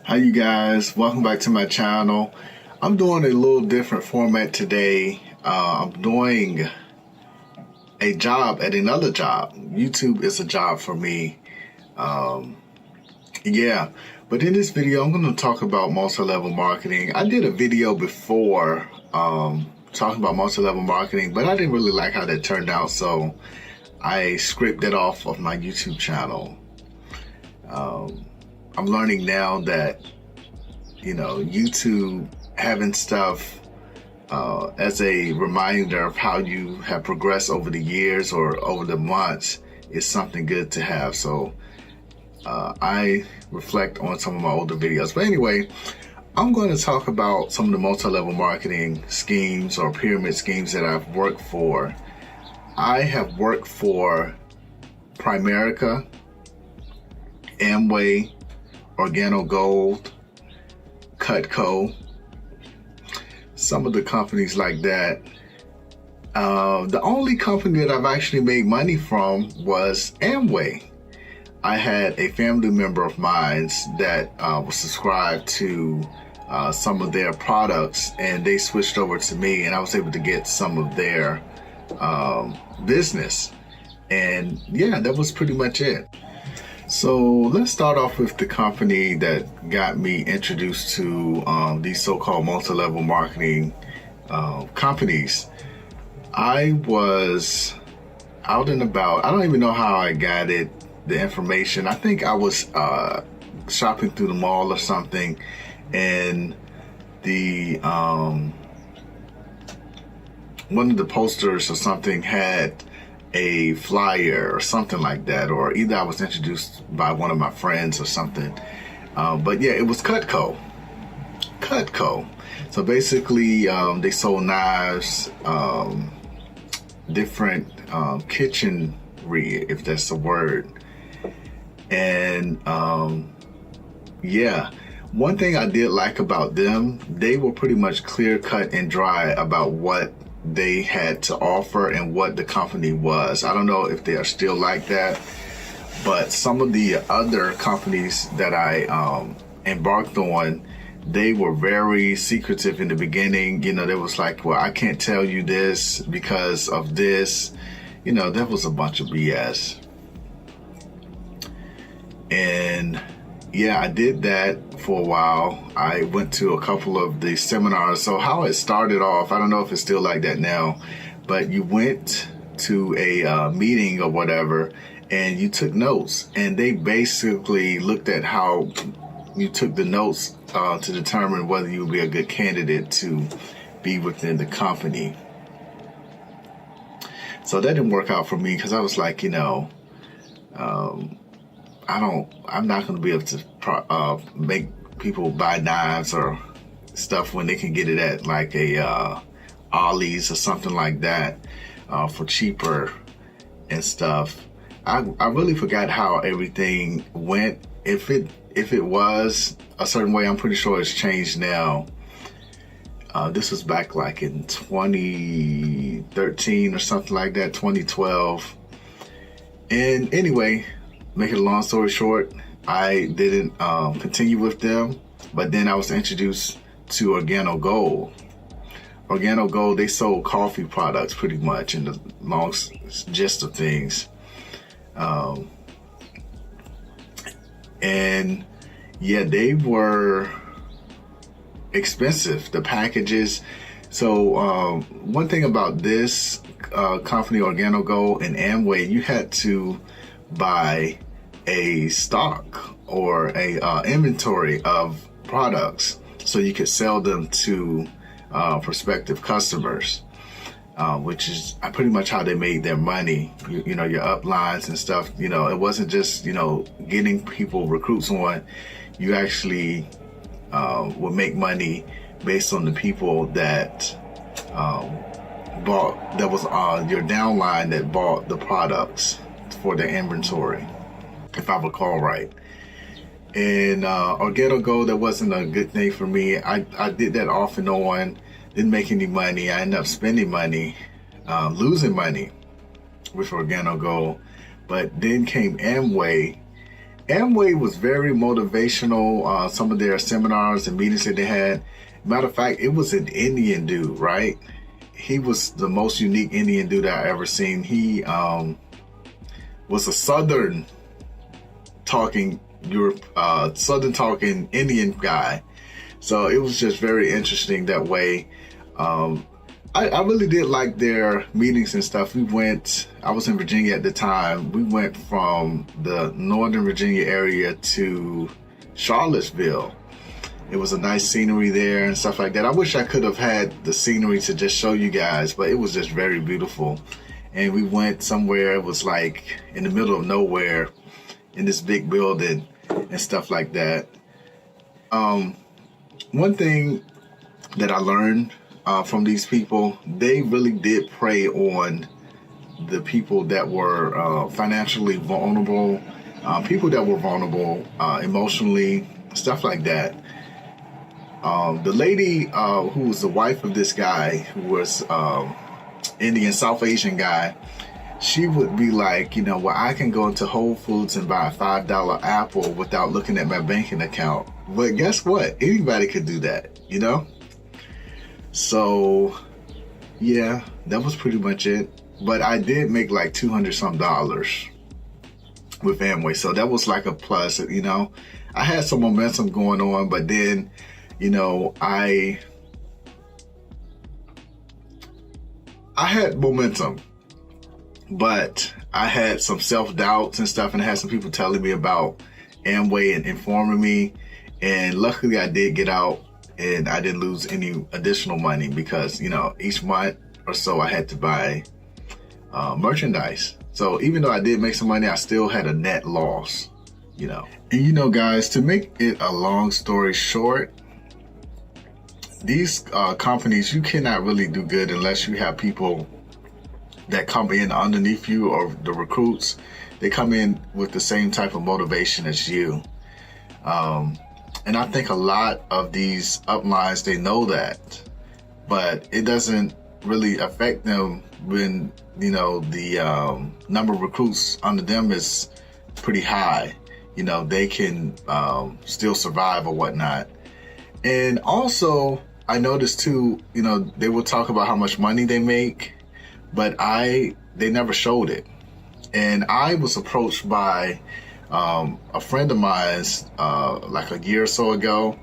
Hi you guys, welcome back to my channel. I'm doing a little different format today. I'm doing a job at another job. YouTube is a job for me. But in this video I'm going to talk about multi-level marketing. I did a video before talking about multi-level marketing, but I didn't really like how that turned out, so I scraped it off of my YouTube channel. I'm learning now that, YouTube having stuff as a reminder of how you have progressed over the years or over the months is something good to have. So I reflect on some of my older videos. But anyway, I'm going to talk about some of the multi-level marketing schemes or pyramid schemes that I've worked for. I have worked for Primerica, Amway, Organo Gold, Cutco, some of the companies like that. The only company that I've actually made money from was Amway. I had a family member of mine that was subscribed to some of their products, and they switched over to me, and I was able to get some of their business. And yeah, that was pretty much it. So let's start off with the company that got me introduced to these so-called multi-level marketing companies. I was out and about. I don't even know how I got it, the information. I think I was shopping through the mall or something, and the one of the posters or something had a flyer or something like that, or either I was introduced by one of my friends or something. But yeah, it was Cutco. So basically, they sold knives, different kitchenry, if that's the word. And yeah, one thing I did like about them, they were pretty much clear cut and dry about what they had to offer and what the company was. I don't know if they are still like that, but some of the other companies that I embarked on, they were very secretive in the beginning. They was like, well, I can't tell you this because of this. That was a bunch of BS. And yeah, I did that for a while. I went to a couple of the seminars. So how it started off, I don't know if it's still like that now, but you went to a meeting or whatever, and you took notes, and they basically looked at how you took the notes to determine whether you would be a good candidate to be within the company. So that didn't work out for me, because I was like, I'm not going to be able to make people buy knives or stuff when they can get it at like a Ollie's or something like that for cheaper and stuff. I really forgot how everything went. If it was a certain way, I'm pretty sure it's changed now. This was back like in 2013 or something like that, 2012. And anyway, make it a long story short, I didn't continue with them, but then I was introduced to Organo Gold. Organo Gold, they sold coffee products pretty much in the long gist of things. And yeah, they were expensive, the packages. So one thing about this company, Organo Gold and Amway, you had to buy a stock or a inventory of products so you could sell them to prospective customers, which is pretty much how they made their money. Your uplines and stuff. It wasn't just getting people recruits on. You actually would make money based on the people that bought, that was your downline that bought the products for their inventory, if I recall right. And Organo Gold, that wasn't a good thing for me. I did that off and on, didn't make any money. I ended up spending money, losing money with Organo Gold. But then came Amway, Amway was very motivational. Some of their seminars and meetings that they had. Matter of fact, it was an Indian dude, right? He was the most unique Indian dude I ever seen. He was a Southern talking Indian guy. So it was just very interesting that way. I really did like their meetings and stuff. I was in Virginia at the time. We went from the Northern Virginia area to Charlottesville. It was a nice scenery there and stuff like that. I wish I could have had the scenery to just show you guys, but it was just very beautiful. And we went somewhere, it was like in the middle of nowhere in this big building and stuff like that. One thing that I learned from these people, they really did prey on the people that were financially vulnerable, people that were vulnerable emotionally, stuff like that. The lady who was the wife of this guy, who was Indian, South Asian guy, she would be like, well, I can go into Whole Foods and buy a $5 apple without looking at my banking account. But guess what? Anybody could do that, So, yeah, that was pretty much it. But I did make like $200 some with Amway. So that was like a plus, I had some momentum going on, but then, I had momentum, but I had some self-doubts and stuff, and I had some people telling me about Amway and informing me. And luckily I did get out and I didn't lose any additional money because, each month or so I had to buy merchandise. So even though I did make some money, I still had a net loss, And guys, to make it a long story short, these companies, you cannot really do good unless you have people that come in underneath you, or the recruits. They come in with the same type of motivation as you. And I think a lot of these uplines, they know that, but it doesn't really affect them when, the number of recruits under them is pretty high. They can still survive or whatnot. And also, I noticed too, they will talk about how much money they make, but they never showed it. And I was approached by a friend of mine's like a year or so ago,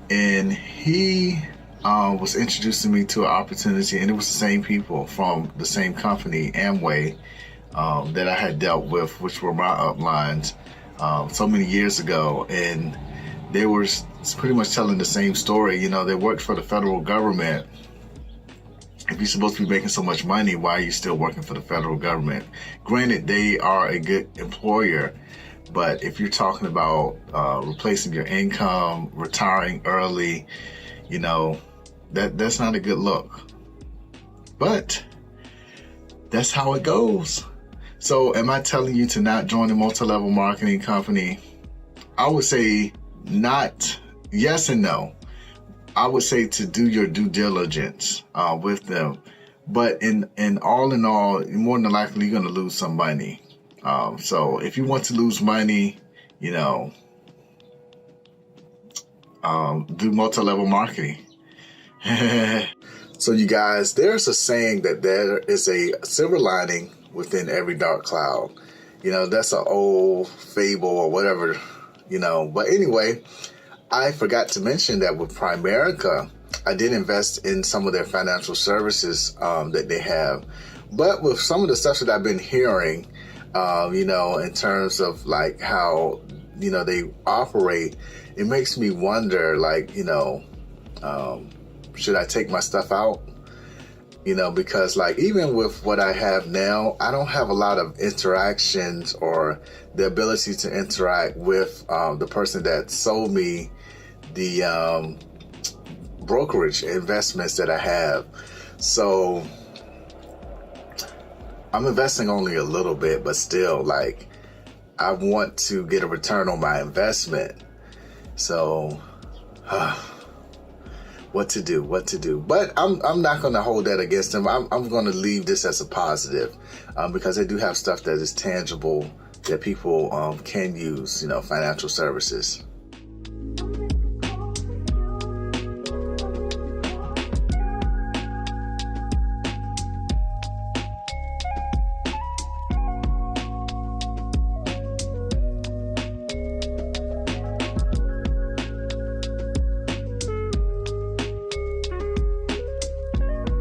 and he was introducing me to an opportunity, and it was the same people from the same company, Amway, that I had dealt with, which were my uplines so many years ago. And they were pretty much telling the same story. They worked for the federal government. If you're supposed to be making so much money, why are you still working for the federal government? Granted, they are a good employer, but if you're talking about replacing your income, retiring early, that's not a good look. But that's how it goes. So am I telling you to not join a multi-level marketing company? I would say not, yes and no. I would say to do your due diligence with them. But in all, more than likely, you're going to lose some money. So if you want to lose money, do multi-level marketing. So you guys, there's a saying that there is a silver lining within every dark cloud. That's an old fable or whatever, But anyway, I forgot to mention that with Primerica, I did invest in some of their financial services that they have. But with some of the stuff that I've been hearing, in terms of like how, they operate, it makes me wonder, like, should I take my stuff out? Because like even with what I have now, I don't have a lot of interactions or the ability to interact with the person that sold me the brokerage investments that I have. So I'm investing only a little bit, but still, like, I want to get a return on my investment. So what to do. But I'm not going to hold that against them. I'm going to leave this as a positive because they do have stuff that is tangible that people can use, financial services.